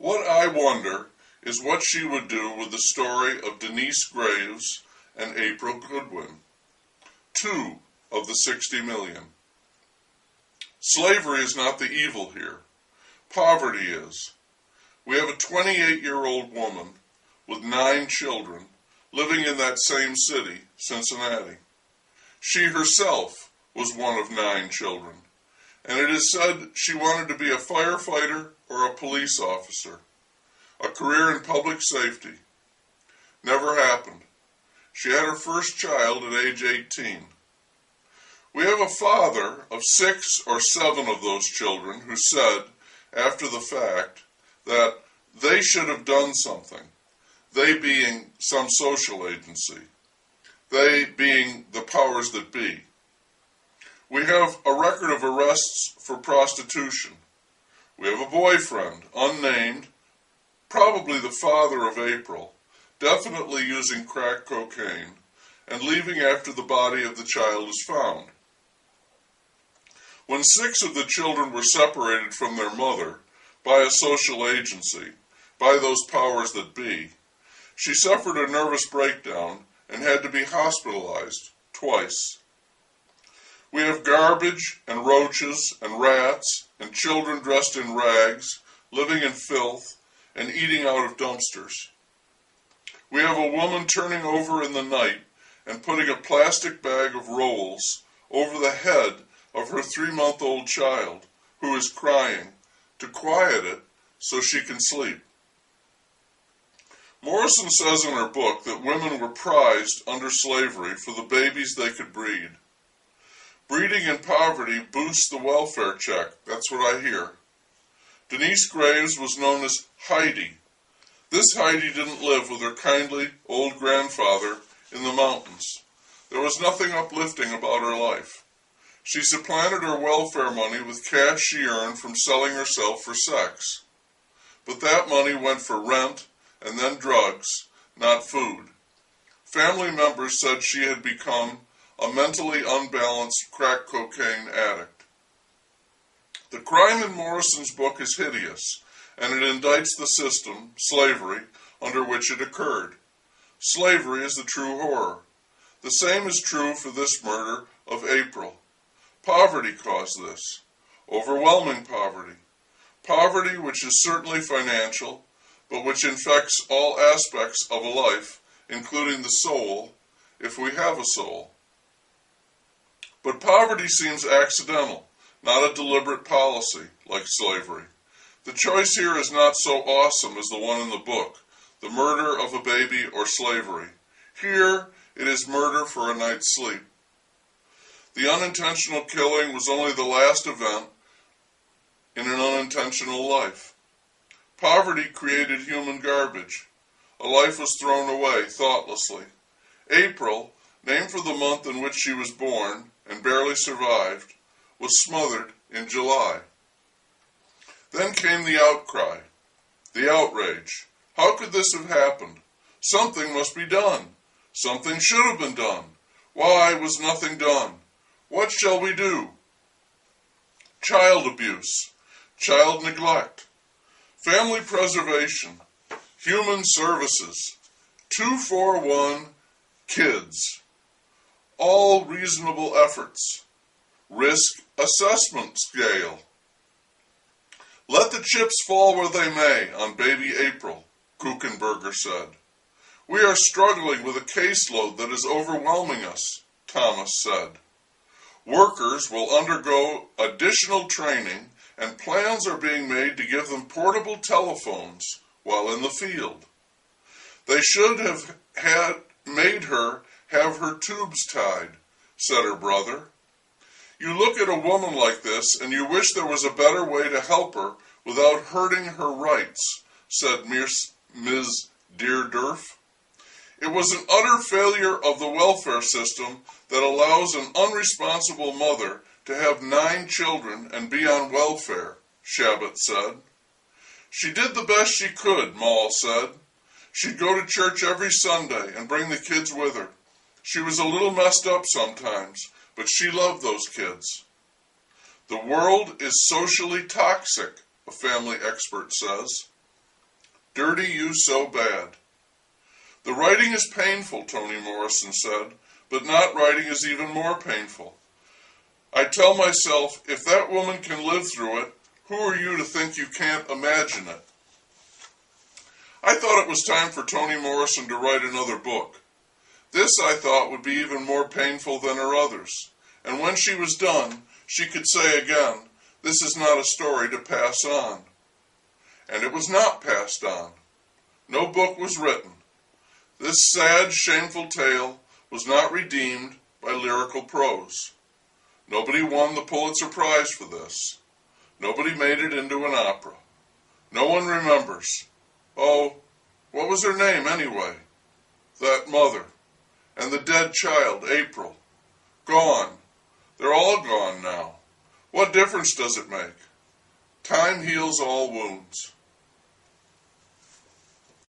What I wonder is what she would do with the story of Denise Graves and April Goodwin, 2 of the 60 million. Slavery is not the evil here. Poverty is. We have a 28-year-old woman with 9 children living in that same city, Cincinnati. She herself was one of 9 children, and it is said she wanted to be a firefighter or a police officer, a career in public safety. Never happened. She had her first child at age 18. We have a father of 6 or 7 of those children who said, after the fact, that they should have done something, they being some social agency, they being the powers that be. We have a record of arrests for prostitution. We have a boyfriend, unnamed, probably the father of April, definitely using crack cocaine, and leaving after the body of the child is found. When 6 of the children were separated from their mother by a social agency, by those powers that be, she suffered a nervous breakdown and had to be hospitalized twice. We have garbage and roaches and rats and children dressed in rags, living in filth and eating out of dumpsters. We have a woman turning over in the night and putting a plastic bag of rolls over the head of her 3-month-old child who is crying to quiet it so she can sleep. Morrison says in her book that women were prized under slavery for the babies they could breed. Breeding in poverty boosts the welfare check, that's what I hear. Denise Graves was known as Heidi. This Heidi didn't live with her kindly old grandfather in the mountains. There was nothing uplifting about her life. She supplanted her welfare money with cash she earned from selling herself for sex. But that money went for rent and then drugs, not food. Family members said she had become a mentally unbalanced crack cocaine addict. The crime in Morrison's book is hideous, and it indicts the system, slavery, under which it occurred. Slavery is the true horror. The same is true for this murder of April. Poverty caused this. Overwhelming poverty. Poverty which is certainly financial, but which infects all aspects of a life, including the soul, if we have a soul. But poverty seems accidental, not a deliberate policy, like slavery. The choice here is not so awesome as the one in the book, the murder of a baby or slavery. Here, it is murder for a night's sleep. The unintentional killing was only the last event in an unintentional life. Poverty created human garbage. A life was thrown away thoughtlessly. April, named for the month in which she was born and barely survived, was smothered in July. Then came the outcry, the outrage. How could this have happened? Something must be done. Something should have been done. Why was nothing done? What shall we do? Child abuse, child neglect, family preservation, human services, 241 kids, all reasonable efforts, risk assessment scale. Let the chips fall where they may on baby April, Kuchenberger said. We are struggling with a caseload that is overwhelming us, Thomas said. Workers will undergo additional training, and plans are being made to give them portable telephones while in the field. They should have made her have her tubes tied, said her brother. You look at a woman like this, and you wish there was a better way to help her without hurting her rights, said Ms. Deerdorf. It was an utter failure of the welfare system that allows an unresponsible mother to have 9 children and be on welfare, Shabbat said. She did the best she could, Maul said. She'd go to church every Sunday and bring the kids with her. She was a little messed up sometimes, but she loved those kids. The world is socially toxic, a family expert says. Dirty you so bad. The writing is painful, Toni Morrison said, but not writing is even more painful. I tell myself, if that woman can live through it, who are you to think you can't imagine it? I thought it was time for Toni Morrison to write another book. This, I thought, would be even more painful than her others. And when she was done, she could say again, this is not a story to pass on. And it was not passed on. No book was written. This sad, shameful tale was not redeemed by lyrical prose. Nobody won the Pulitzer Prize for this. Nobody made it into an opera. No one remembers. Oh, what was her name anyway? That mother. And the dead child, April. Gone. They're all gone now. What difference does it make? Time heals all wounds.